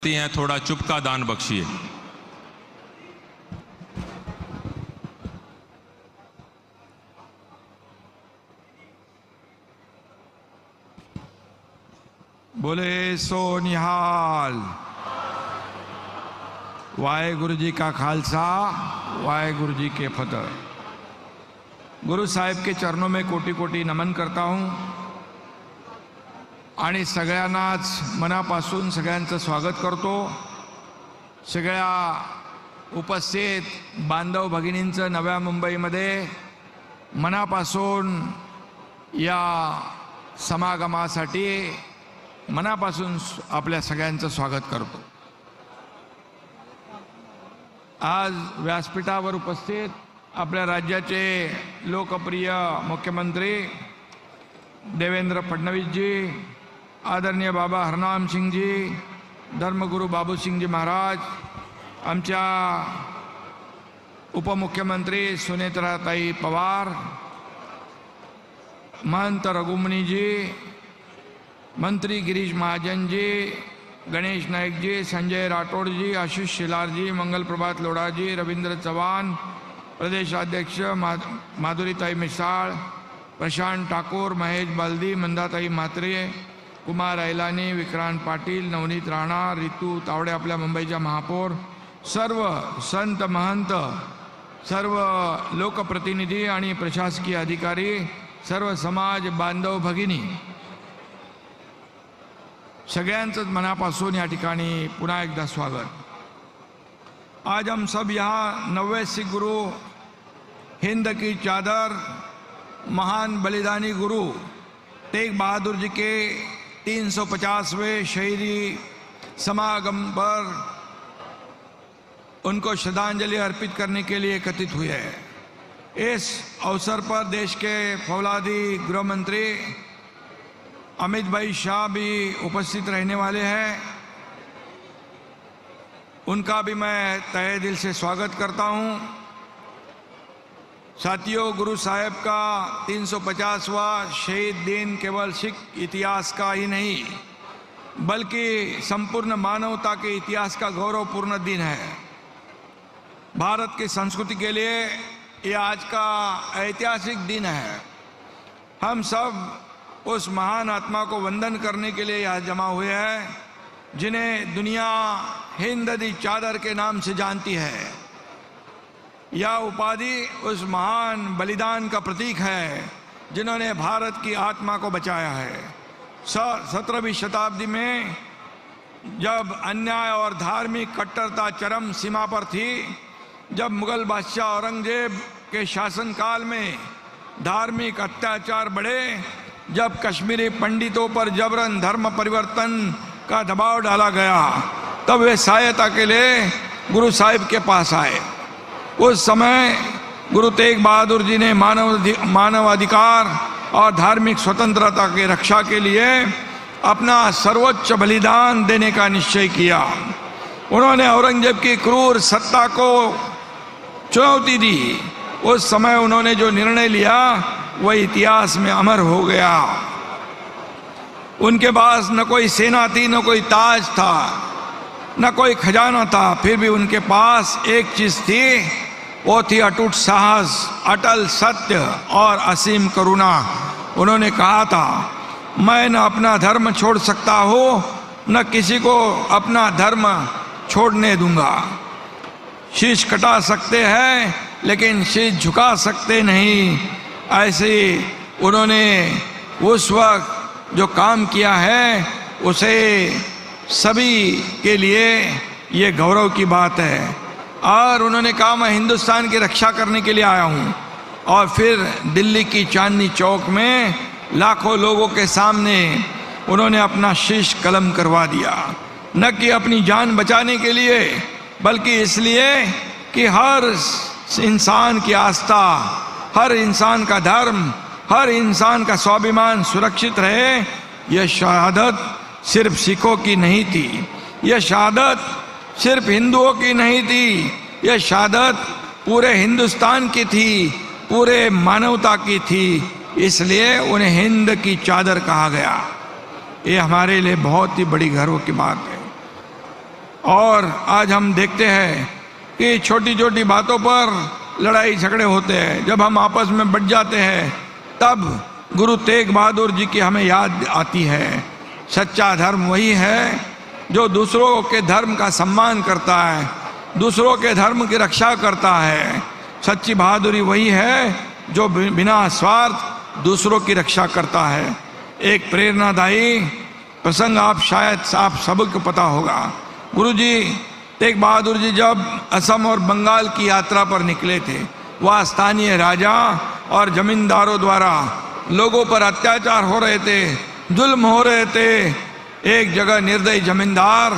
हैं, थोड़ा चुप का दान बख्शिए। बोले सो निहाल। वाहेगुरु जी का खालसा, वाहेगुरु जी के फतेह। गुरु साहेब के चरणों में कोटी कोटी नमन करता हूं आणि सगळ्यांनाच मनापासून सगळ्यांचं स्वागत करतो। सगळ्या उपस्थित बांधव भगिनींचं नव्या मुंबईमध्ये मनापासून या समागमासाठी मनापासून आपल्या सगळ्यांचं स्वागत करतो। आज व्यासपीठावर उपस्थित आपल्या राज्याचे लोकप्रिय मुख्यमंत्री देवेंद्र फडणवीस जी, आदरणीय बाबा हरनाम सिंह जी, धर्मगुरू बाबू सिंह जी महाराज, आमच्या उपमुख्यमंत्री सुनेत्राताई पवार, महंत रघुमणी जी, मंत्री गिरीश महाजन जी, गणेश नायक जी, संजय राठौड़ जी, आशीष शिलार जी, मंगल प्रभात लोढ़ा जी, रविंद्र चौहान, प्रदेशाध्यक्ष माधुरीताई मिसाळ, प्रशांत ठाकुर, महेश बालदी, मंदाताई म्हात्रे, कुमार ऐलानी, विक्रांत पाटील, नवनीत राणा, रितू तावडे, आपल्या मुंबईच्या महापौर, सर्व संत महंत, सर्व लोकप्रतिनिधी आणि प्रशासकीय अधिकारी, सर्व समाज बांधव भगिनी, सगळ्यांचंच मनापासून या ठिकाणी पुन्हा एकदा स्वागत। आज हम सब यहाँ 90 सिख गुरु, हिंद की चादर, महान बलिदानी गुरु तेग बहादुर जी के 350वें शहीदी समागम पर उनको श्रद्धांजलि अर्पित करने के लिए एकत्रित हुए हैं। इस अवसर पर देश के फौलादी गृह मंत्री अमित भाई शाह भी उपस्थित रहने वाले हैं। उनका भी मैं तहे दिल से स्वागत करता हूं। साथियों, गुरु साहेब का 350वां शहीद दिन केवल सिख इतिहास का ही नहीं बल्कि संपूर्ण मानवता के इतिहास का गौरवपूर्ण दिन है। भारत की संस्कृति के लिए यह आज का ऐतिहासिक दिन है। हम सब उस महान आत्मा को वंदन करने के लिए यहाँ जमा हुए हैं जिन्हें दुनिया हिंद दी चादर के नाम से जानती है। यह उपाधि उस महान बलिदान का प्रतीक है जिन्होंने भारत की आत्मा को बचाया है। 17वीं शताब्दी में जब अन्याय और धार्मिक कट्टरता चरम सीमा पर थी, जब मुगल बादशाह औरंगजेब के शासनकाल में धार्मिक अत्याचार बढ़े, जब कश्मीरी पंडितों पर जबरन धर्म परिवर्तन का दबाव डाला गया, तब वे सहायता के लिए गुरु साहिब के पास आए। उस समय गुरु तेग बहादुर जी ने मानवाधिकार और धार्मिक स्वतंत्रता की रक्षा के लिए अपना सर्वोच्च बलिदान देने का निश्चय किया। उन्होंने औरंगजेब की क्रूर सत्ता को चुनौती दी। उस समय उन्होंने जो निर्णय लिया वह इतिहास में अमर हो गया। उनके पास न कोई सेना थी, न कोई ताज था, न कोई खजाना था, फिर भी उनके पास एक चीज थी, वो थी अटूट साहस, अटल सत्य और असीम करुणा। उन्होंने कहा था, मैं न अपना धर्म छोड़ सकता हूँ, न किसी को अपना धर्म छोड़ने दूंगा। शीश कटा सकते हैं लेकिन शीश झुका सकते नहीं। ऐसे उन्होंने उस वक्त जो काम किया है उसे सभी के लिए ये गौरव की बात है। और उन्होंने कहा, मैं हिंदुस्तान की रक्षा करने के लिए आया हूँ। और फिर दिल्ली की चांदनी चौक में लाखों लोगों के सामने उन्होंने अपना शीश कलम करवा दिया, न कि अपनी जान बचाने के लिए बल्कि इसलिए कि हर इंसान की आस्था, हर इंसान का धर्म, हर इंसान का स्वाभिमान सुरक्षित रहे। यह शहादत सिर्फ सिखों की नहीं थी, यह शहादत सिर्फ हिंदुओं की नहीं थी, यह शहादत पूरे हिंदुस्तान की थी, पूरे मानवता की थी। इसलिए उन्हें हिंद की चादर कहा गया। ये हमारे लिए बहुत ही बड़ी गर्व की बात है। और आज हम देखते हैं कि छोटी छोटी बातों पर लड़ाई झगड़े होते हैं। जब हम आपस में बट जाते हैं तब गुरु तेग बहादुर जी की हमें याद आती है। सच्चा धर्म वही है जो दूसरों के धर्म का सम्मान करता है, दूसरों के धर्म की रक्षा करता है। सच्ची बहादुरी वही है जो बिना स्वार्थ दूसरों की रक्षा करता है। एक प्रेरणादायी प्रसंग आप सबको पता होगा। गुरुजी तेग बहादुर जी जब असम और बंगाल की यात्रा पर निकले थे, वह स्थानीय राजा और जमींदारों द्वारा लोगों पर अत्याचार हो रहे थे, जुल्म हो रहे थे। एक जगह निर्दयी जमींदार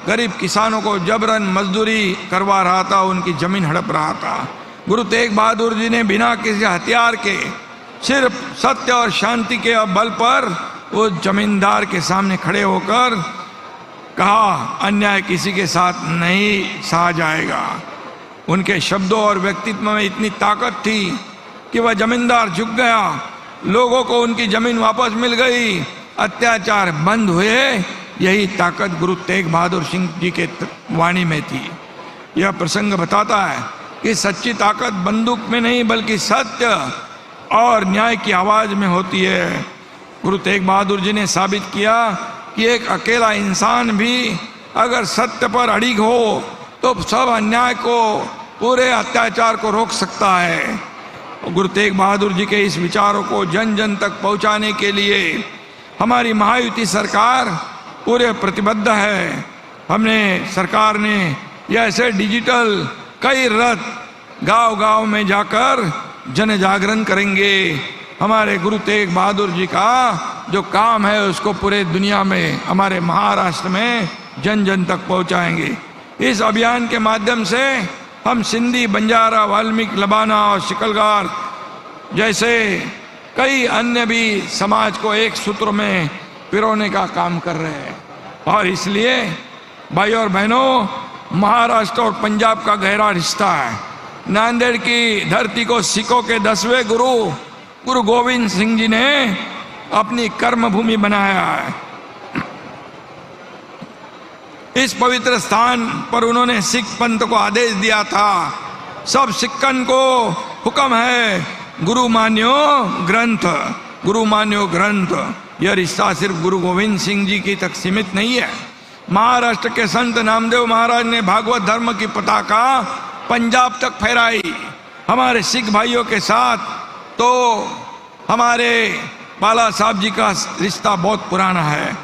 गरीब किसानों को जबरन मजदूरी करवा रहा था, उनकी जमीन हड़प रहा था। गुरु तेग बहादुर जी ने बिना किसी हथियार के सिर्फ सत्य और शांति के बल पर उस जमींदार के सामने खड़े होकर कहा, अन्याय किसी के साथ नहीं सहा जाएगा। उनके शब्दों और व्यक्तित्व में इतनी ताकत थी कि वह जमींदार झुक गया, लोगों को उनकी जमीन वापस मिल गई, अत्याचार बंद हुए। यही ताकत गुरु तेग बहादुर सिंह जी के वाणी में थी। यह प्रसंग बताता है कि सच्ची ताकत बंदूक में नहीं बल्कि सत्य और न्याय की आवाज में होती है। गुरु तेग बहादुर जी ने साबित किया कि एक अकेला इंसान भी अगर सत्य पर अड़िग हो तो सब अन्याय को, पूरे अत्याचार को रोक सकता है। गुरु तेग बहादुर जी के इस विचारों को जन जन तक पहुंचाने के लिए हमारी महायुति सरकार पूरे प्रतिबद्ध है। सरकार ने ऐसे डिजिटल कई रथ गांव गांव में जाकर जन जागरण करेंगे। हमारे गुरु तेग बहादुर जी का जो काम है उसको पूरे दुनिया में, हमारे महाराष्ट्र में जन जन तक पहुंचाएंगे। इस अभियान के माध्यम से हम सिंधी, बंजारा, वाल्मीकि, लबाना और शिकलगार जैसे कई अन्य भी समाज को एक सूत्र में पिरोने का काम कर रहे हैं। और इसलिए भाई और बहनों, महाराष्ट्र और पंजाब का गहरा रिश्ता है। नांदेड़ की धरती को सिखों के 10वें गुरु गोविंद सिंह जी ने अपनी कर्म भूमि बनाया है। इस पवित्र स्थान पर उन्होंने सिख पंथ को आदेश दिया था, सब सिक्कन को हुक्म है, गुरु मान्यो ग्रंथ, गुरु मान्यो ग्रंथ। यह रिश्ता सिर्फ गुरु गोविंद सिंह जी की तक सीमित नहीं है। महाराष्ट्र के संत नामदेव महाराज ने भागवत धर्म की पताका पंजाब तक फहराई। हमारे सिख भाइयों के साथ तो हमारे बाला साहब जी का रिश्ता बहुत पुराना है।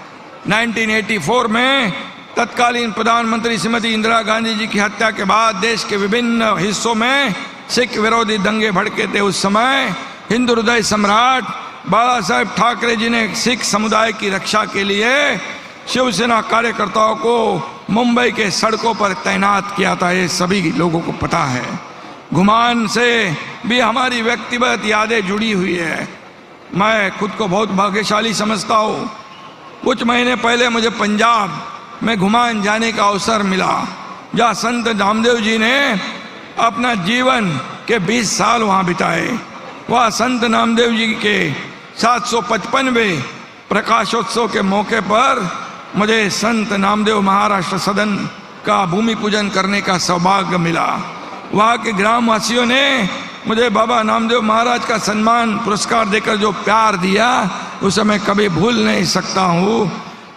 1984 में तत्कालीन प्रधानमंत्री श्रीमती इंदिरा गांधी जी की हत्या के बाद देश के विभिन्न हिस्सों में सिख विरोधी दंगे भड़के थे। उस समय हिंदू हृदय सम्राट बाला साहेब ठाकरे जी ने सिख समुदाय की रक्षा के लिए शिवसेना कार्यकर्ताओं को मुंबई के सड़कों पर तैनात किया था। ये सभी लोगों को पता है। घुमान से भी हमारी व्यक्तिगत यादें जुड़ी हुई है। मैं खुद को बहुत भाग्यशाली समझता हूँ। कुछ महीने पहले मुझे पंजाब में घुमान जाने का अवसर मिला, जहाँ संत नामदेव जी ने अपना जीवन के 20 साल वहाँ बिताए। वह संत नामदेव जी के 755वें प्रकाशोत्सव के मौके पर मुझे संत नामदेव महाराष्ट्र सदन का भूमि पूजन करने का सौभाग्य मिला। वहाँ के ग्रामवासियों ने मुझे बाबा नामदेव महाराज का सम्मान पुरस्कार देकर जो प्यार दिया, उसे मैं कभी भूल नहीं सकता हूँ।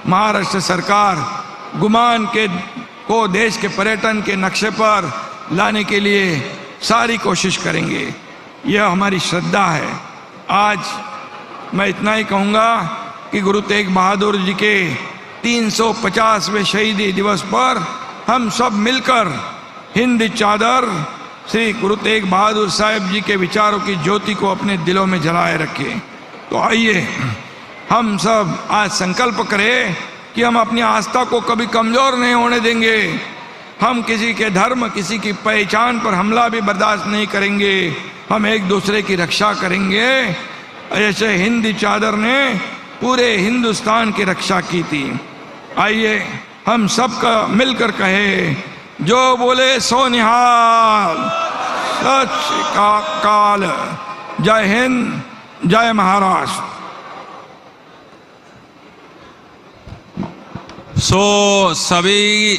महाराष्ट्र सरकार घुमान को देश के पर्यटन के नक्शे पर लाने के लिए सारी कोशिश करेंगे। यह हमारी श्रद्धा है। आज मैं इतना ही कहूँगा कि गुरु तेग बहादुर जी के 350वें शहीदी दिवस पर हम सब मिलकर हिंद चादर श्री गुरु तेग बहादुर साहब जी के विचारों की ज्योति को अपने दिलों में जलाए रखें। तो आइए हम सब आज संकल्प करें कि हम अपनी आस्था को कभी कमजोर नहीं होने देंगे। हम किसी के धर्म, किसी की पहचान पर हमला भी बर्दाश्त नहीं करेंगे। हम एक दूसरे की रक्षा करेंगे। ऐसे हिंद चादर ने पूरे हिंदुस्तान की रक्षा की थी। आइए हम सबका मिलकर कहे, जो बोले सो निहाल, सत श्री अकाल। जय हिंद, जय महाराष्ट्र। सो सभी